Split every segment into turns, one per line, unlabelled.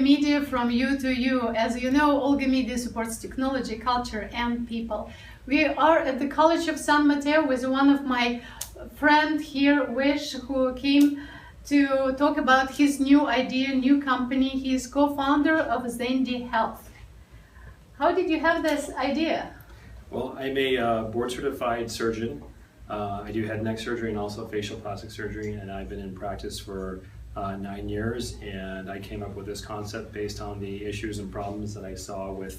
Media from you to you. As you know, Olga Media supports technology, culture, and people. We are at the College of San Mateo with one of my friend here, Wish, who came to talk about his new idea, new company. He is co-founder of ZendyHealth. How did you have this idea?
Well, I'm a board-certified surgeon. I do head and neck surgery and also facial plastic surgery, and I've been in practice for 9 years, and I came up with this concept based on the issues and problems that I saw with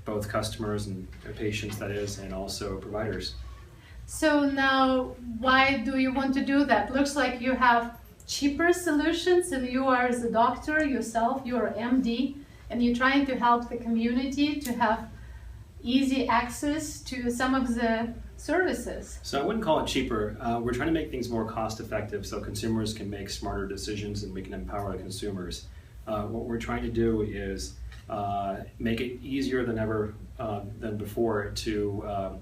both customers and patients, that is, and also providers.
So now, why do you want to do that? Looks like you have cheaper solutions, and you are as a doctor yourself, you're MD, and you're trying to help the community to have easy access to some of the services.
So I wouldn't call it cheaper. We're trying to make things more cost effective so consumers can make smarter decisions and we can empower the consumers. What we're trying to do is make it easier than ever than before to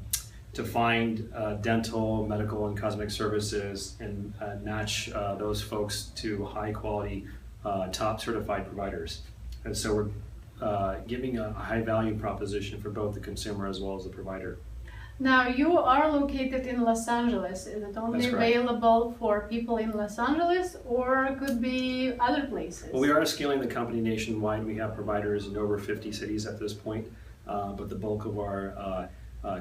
find dental, medical, and cosmetic services and match those folks to high quality, top certified providers. And so we're giving a high value proposition for both the consumer as well as the provider.
Now, you are located in Los Angeles. Is it only available for people in Los Angeles, or could be other places?
Well, we are scaling the company nationwide. We have providers in over 50 cities at this point, but the bulk of our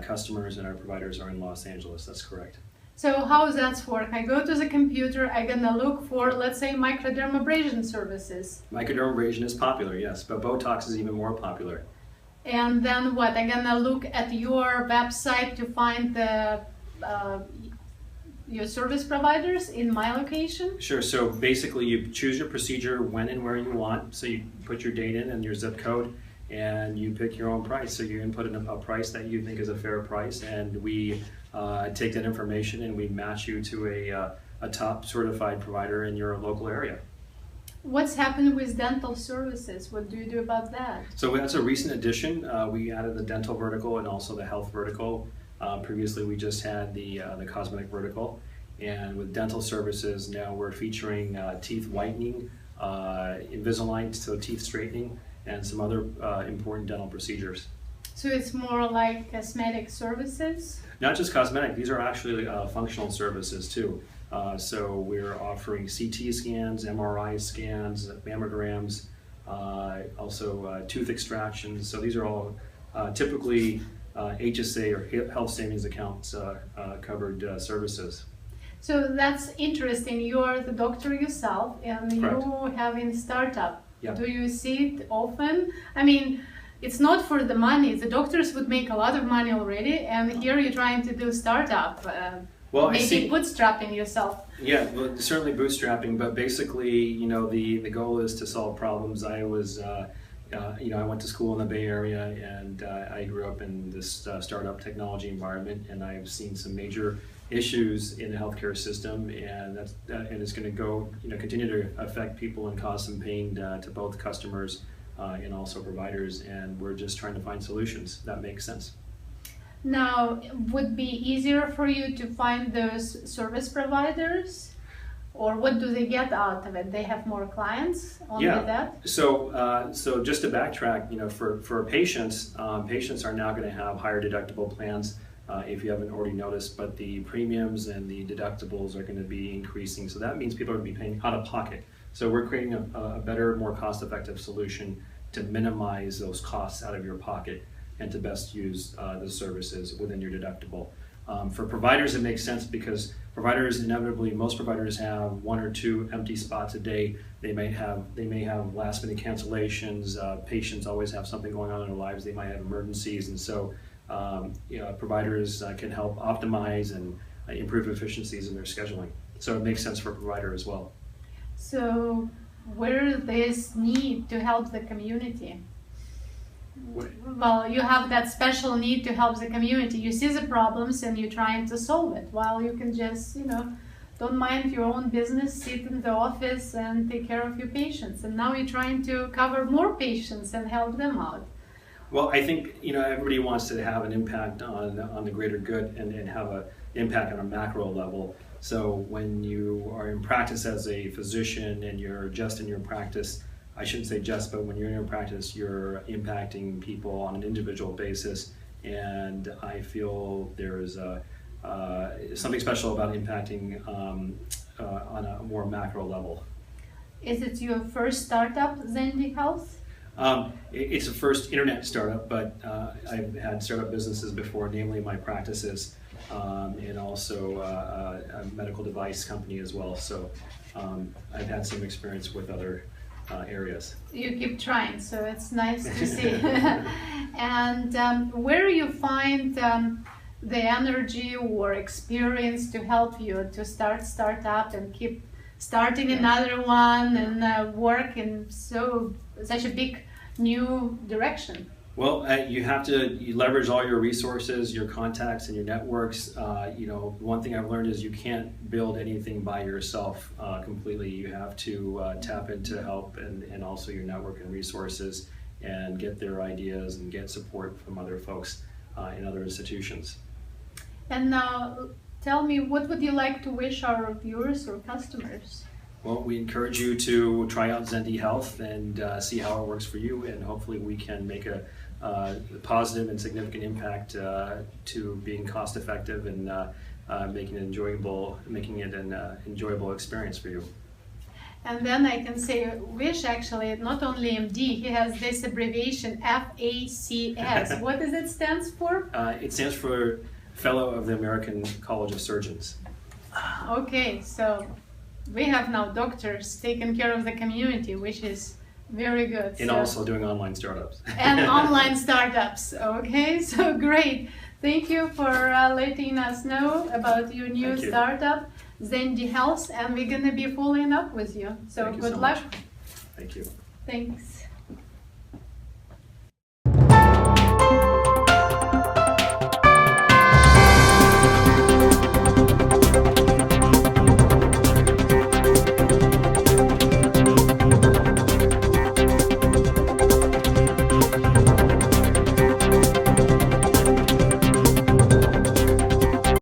customers and our providers are in Los Angeles. That's correct.
So how does that work? I go to the computer, I'm gonna look for, let's say, microdermabrasion services.
Microdermabrasion is popular, yes, but Botox is even more popular.
And then what? I'm gonna look at your website to find the your service providers in my location?
Sure, so basically you choose your procedure when and where you want. So you put your date in and your zip code, and you pick your own price. So you input in a price that you think is a fair price, and we take that information and we match you to a top certified provider in your local area.
What's happened with dental services? What do you do about that?
So that's a recent addition. We added the dental vertical and also the health vertical. Previously we just had the cosmetic vertical. And with dental services, now we're featuring teeth whitening, Invisalign, so teeth straightening, and some other important dental procedures.
So it's more like cosmetic services?
Not just cosmetic, these are actually functional services too. So we're offering CT scans, MRI scans, mammograms, also tooth extractions. So these are all typically HSA or health savings accounts covered services.
So that's interesting. You are the doctor yourself, and
Correct.
you having startup.
Yeah.
Do you see it often? I mean, it's not for the money. The doctors would make a lot of money already, and here you're trying to do startup.
Well,
maybe bootstrapping yourself.
Yeah, well, certainly bootstrapping, but basically, you know, the goal is to solve problems. I was, you know, I went to school in the Bay Area, and I grew up in this startup technology environment, and I've seen some major issues in the healthcare system, and that's and it's going to go, you know, continue to affect people and cause some pain to both customers and also providers, and we're just trying to find solutions that make sense.
Now, would be easier for you to find those service providers, or what do they get out of it? They have more clients only that?
So, so just to backtrack, you know, for patients, patients are now going to have higher deductible plans. If you haven't already noticed, but the premiums and the deductibles are going to be increasing. So that means people are going to be paying out of pocket. So we're creating a better, more cost-effective solution to minimize those costs out of your pocket and to best use the services within your deductible. For providers, it makes sense because providers inevitably, most providers have 1 or 2 empty spots a day. They may have last-minute cancellations. Patients always have something going on in their lives. They might have emergencies, and so you know, providers can help optimize and improve efficiencies in their scheduling. So it makes sense for a provider as well.
So where this need to help the community? Well, you have that special need to help the community. You see the problems and you're trying to solve it, while you can just, you know, don't mind your own business, sit in the office and take care of your patients. And now you're trying to cover more patients and help them out.
Well, I think, you know, everybody wants to have an impact on the greater good and have an impact on a macro level. So when you are in practice as a physician and you're just in your practice, I shouldn't say just, but when you're in your practice, you're impacting people on an individual basis, and I feel there is something special about impacting on a more macro level.
Is it your first startup, ZendyHealth?
It's a first internet startup, but I've had startup businesses before, namely my practices, and also a medical device company as well. So I've had some experience with other areas.
You keep trying, so it's nice to see. And where do you find the energy or experience to help you to start up and keep starting another one and work in such a big new direction?
Well, you have to leverage all your resources, your contacts, and your networks. One thing I've learned is you can't build anything by yourself completely. You have to tap into help and also your network and resources, and get their ideas and get support from other folks in other institutions.
And now, tell me, what would you like to wish our viewers or customers?
Well, we encourage you to try out ZendyHealth and see how it works for you, and hopefully we can make a positive and significant impact to being cost effective and making it an enjoyable experience for you.
And then I can say wish, actually, not only MD, he has this abbreviation FACS. What does it stand for?
It stands for Fellow of the American College of Surgeons.
Okay, so we have now doctors taking care of the community, which is very good.
And also doing online startups.
And online startups. Okay, so great. Thank you for letting us know about your new startup, ZendyHealth, and we're going to be following up with you. So good luck.
Thank you.
Thanks.